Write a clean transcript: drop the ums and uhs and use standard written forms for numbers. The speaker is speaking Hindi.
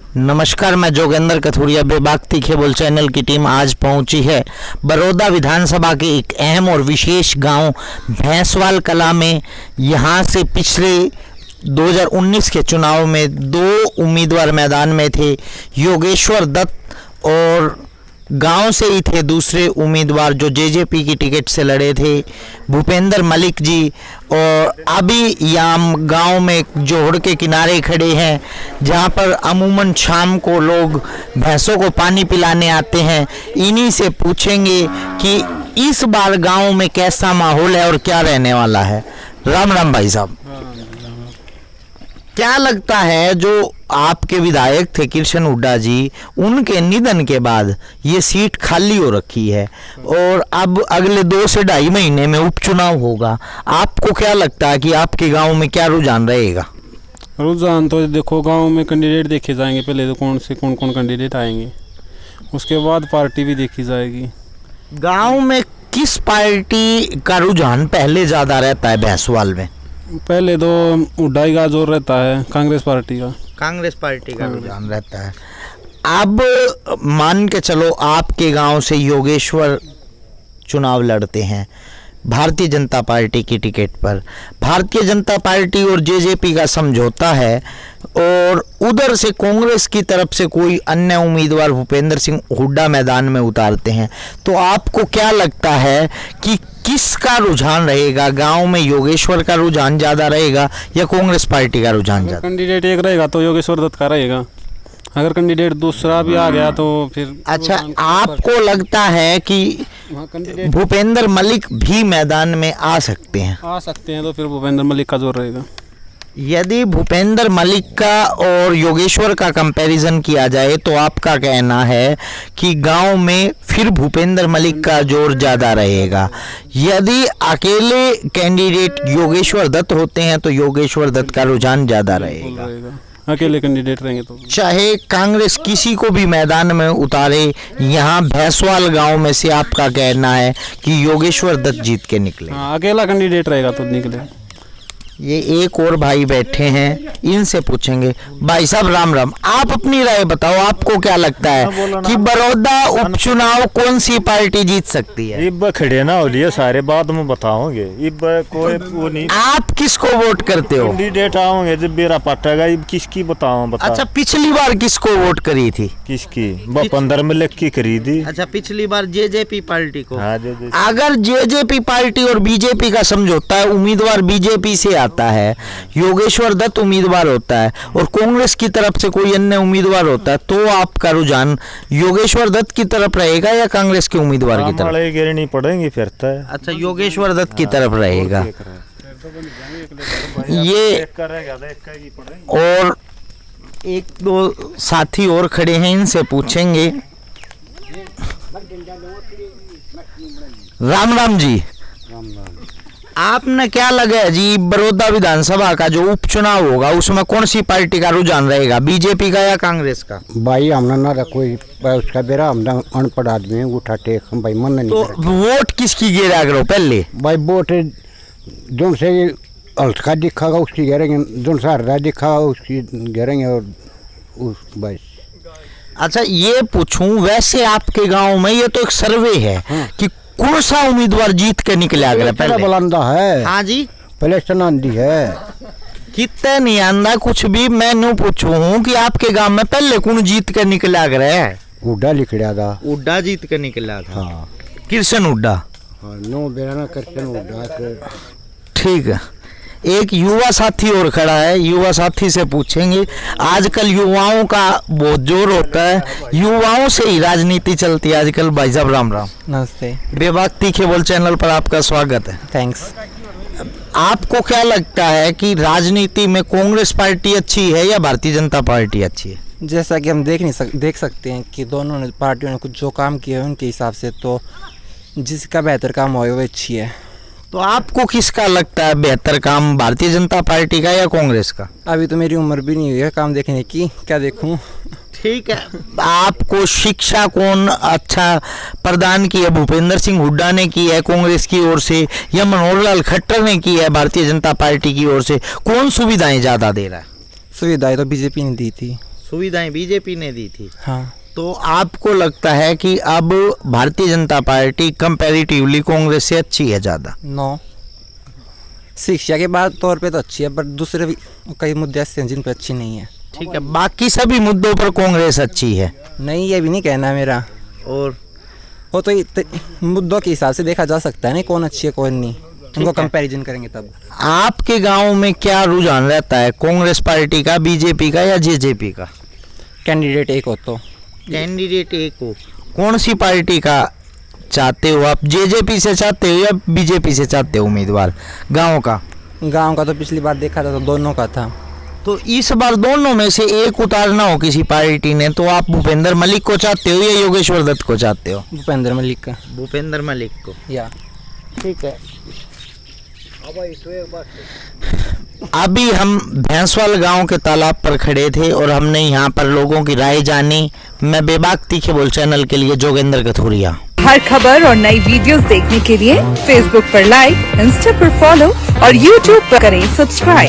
नमस्कार, मैं जोगेंद्र कथुरिया। बेबाक तीखे बोल चैनल की टीम आज पहुंची है बड़ौदा विधानसभा के एक अहम और विशेष गांव भैंसवाल कला में। यहां से पिछले 2019 के चुनाव में 2 उम्मीदवार मैदान में थे, योगेश्वर दत्त और गांव से ही थे दूसरे उम्मीदवार जो जेजेपी की टिकट से लड़े थे, भूपेंद्र मलिक जी। और अभी यहाँ गांव में जोहड़ के किनारे खड़े हैं जहां पर अमूमन शाम को लोग भैंसों को पानी पिलाने आते हैं। इन्हीं से पूछेंगे कि इस बार गांव में कैसा माहौल है और क्या रहने वाला है। राम राम भाई साहब, क्या लगता है जो आपके विधायक थे कृष्ण हुड्डा जी, उनके निधन के बाद ये सीट खाली हो रखी है और अब अगले 2 से 2.5 महीने में उपचुनाव होगा। आपको क्या लगता है कि आपके गांव में क्या रुझान रहेगा? रुझान तो देखो, गांव में कैंडिडेट देखे जाएंगे। पहले तो कौन कौन कैंडिडेट आएंगे, उसके बाद पार्टी भी देखी जाएगी। गांव में किस पार्टी का रुझान पहले ज़्यादा रहता है भैंसवाल में? पहले तो हुड्डा का जोर रहता है, कांग्रेस पार्टी का। कांग्रेस पार्टी का रुझान रहता है। अब मान के चलो आपके गांव से योगेश्वर चुनाव लड़ते हैं भारतीय जनता पार्टी की टिकट पर। भारतीय जनता पार्टी और जेजेपी का समझौता है और उधर से कांग्रेस की तरफ से कोई अन्य उम्मीदवार भूपेंद्र सिंह हुड्डा मैदान में उतारते हैं, तो आपको क्या लगता है कि किसका रुझान रहेगा? गांव में योगेश्वर का रुझान ज़्यादा रहेगा या कांग्रेस पार्टी का रुझान ज़्यादा? कैंडिडेट एक रहेगा तो योगेश्वर दत्त का रहेगा। अगर कैंडिडेट दूसरा भी आ गया तो फिर अच्छा, आपको लगता है कि भूपेंद्र मलिक भी मैदान में आ सकते हैं? आ सकते हैं, तो फिर भूपेंद्र मलिक का जोर रहेगा। यदि भूपेंद्र मलिक का और योगेश्वर का कंपैरिजन किया जाए तो आपका कहना है कि गांव में फिर भूपेंद्र मलिक का जोर ज़्यादा रहेगा। यदि अकेले कैंडिडेट योगेश्वर दत्त होते हैं तो योगेश्वर दत्त का रुझान ज़्यादा रहेगा। अकेले कैंडिडेट रहेंगे तो चाहे कांग्रेस किसी को भी मैदान में उतारे, यहाँ भैंसवाल गांव में से आपका कहना है कि योगेश्वर दत्त जीत के निकले। हाँ, अकेला कैंडिडेट रहेगा तो निकले। ये एक और भाई बैठे हैं, इनसे पूछेंगे। भाई साहब राम राम, आप अपनी राय बताओ, आपको क्या लगता है कि बड़ौदा उपचुनाव कौन सी पार्टी जीत सकती है? इब खड़े ना हो लिए सारे, बाद में बताओगे। इब कोई वो नहीं। आप किसको वोट करते हो? कैंडिडेट आओगे जब मेरा पटेगा, इब किसकी बताऊं? बता। अच्छा, पिछली बार किसको वोट करी थी? किसकी? 15 मलिक की करी थी। अच्छा, पिछली बार जेजेपी पार्टी को। हाँ, अगर जेजेपी पार्टी और बीजेपी का समझौता है, उम्मीदवार बीजेपी से आता है, योगेश्वर दत्त उम्मीदवार होता है और कांग्रेस की तरफ से कोई अन्य उम्मीदवार होता है, तो आपका रुझान योगेश्वर दत्त की तरफ रहेगा या कांग्रेस के उम्मीदवार की तरफ? गिरनी पड़ेंगी फिर तो। अच्छा, योगेश्वर दत्त की तरफ रहेगा। ये और 1-2 साथी और खड़े हैं, इनसे पूछेंगे। राम राम जी, आपने क्या लगा है जी, बड़ौदा विधानसभा का जो उपचुनाव होगा उसमें कौन सी पार्टी का रुझान रहेगा, बीजेपी का या कांग्रेस का? भाई हमने ना कोई उसका बेरा, हमने अनपढ़ आदमी है, उठा टेक हम भाई मन नहीं। तो वोट किसकी गिरा करो पहले? भाई वोट जो से हल्का दिखागा उसकी गिरेंगे, जो सा हरा दिखागा उसकी गिरेंगे और उस बस। अच्छा, ये पूछूं, वैसे आपके गांव में ये तो एक सर्वे है कि कौन सा उम्मीदवार जीत के निकले अगर पहले? बुलंदा है। हाँ जी, पहले आंधी है। कितने नहीं आंदा कुछ भी। मैं न्यू पूछूं कि आपके गांव में पहले कौन जीत के निकले अगर है? हुड्डा निकला था। हुड्डा जीत के निकला था। हाँ, कृष्ण हुड्डा। हाँ, नो बेरा ना कृष्ण हुड्डा। ठीक है, एक युवा साथी और खड़ा है, युवा साथी से पूछेंगे। आजकल युवाओं का बहुत जोर होता है, युवाओं से ही राजनीति चलती है आजकल। भाई साहब राम राम। नमस्ते। बेबाक तीखे बोल चैनल पर आपका स्वागत है। थैंक्स। आपको क्या लगता है कि राजनीति में कांग्रेस पार्टी अच्छी है या भारतीय जनता पार्टी अच्छी है? जैसा कि हम देख सकते हैं कि दोनों पार्टियों ने कुछ जो काम किए हैं उनके हिसाब से तो जिसका बेहतर काम हो वो अच्छी है। तो आपको किसका लगता है बेहतर काम, भारतीय जनता पार्टी का या कांग्रेस का? अभी तो मेरी उम्र भी नहीं हुई है काम देखने की, क्या देखूं। ठीक है, आपको शिक्षा कौन अच्छा प्रदान की है, भूपेंद्र सिंह हुड्डा ने की है कांग्रेस की ओर से या मनोहर लाल खट्टर ने की है भारतीय जनता पार्टी की ओर से? कौन सुविधाएं ज़्यादा दे रहा है? सुविधाएं तो बीजेपी ने दी थी। सुविधाएं बीजेपी ने दी थी। हाँ। तो आपको लगता है कि अब भारतीय जनता पार्टी कंपैरेटिवली कांग्रेस से अच्छी है ज़्यादा? नो, शिक्षा के बाद तौर पे तो अच्छी है, पर दूसरे भी कई मुद्दे ऐसे हैं जिन पे अच्छी नहीं है। ठीक है, बाकी सभी मुद्दों पर कांग्रेस अच्छी है? नहीं, ये भी नहीं कहना मेरा। और वो तो मुद्दों के हिसाब से देखा जा सकता है ना, कौन अच्छी है कौन नहीं, उनको कंपैरिजन करेंगे तब। आपके गांव में क्या रुझान रहता है, कांग्रेस पार्टी का, बीजेपी का या जेजेपी का? कैंडिडेट एक हो तो कैंडिडेट एक हो, कौन सी पार्टी का चाहते हो आप? जेजेपी से चाहते हो या बीजेपी से चाहते हो उम्मीदवार गांव का? गांव का तो पिछली बार देखा था तो दोनों का था। तो इस बार दोनों में से एक उतारना हो किसी पार्टी ने, तो आप भूपेंद्र मलिक को चाहते हो या योगेश्वर दत्त को चाहते हो? भूपेंद्र मलिक का। भूपेंद्र मलिक को, या ठीक है। अभी हम भैंसवाल गांव के तालाब पर खड़े थे और हमने यहाँ पर लोगों की राय जानी। मैं बेबाक तीखे बोल चैनल के लिए जोगेंद्र कथुरिया। हर खबर और नई वीडियोस देखने के लिए फेसबुक पर लाइक, इंस्टा पर फॉलो और यूट्यूब पर करें सब्सक्राइब।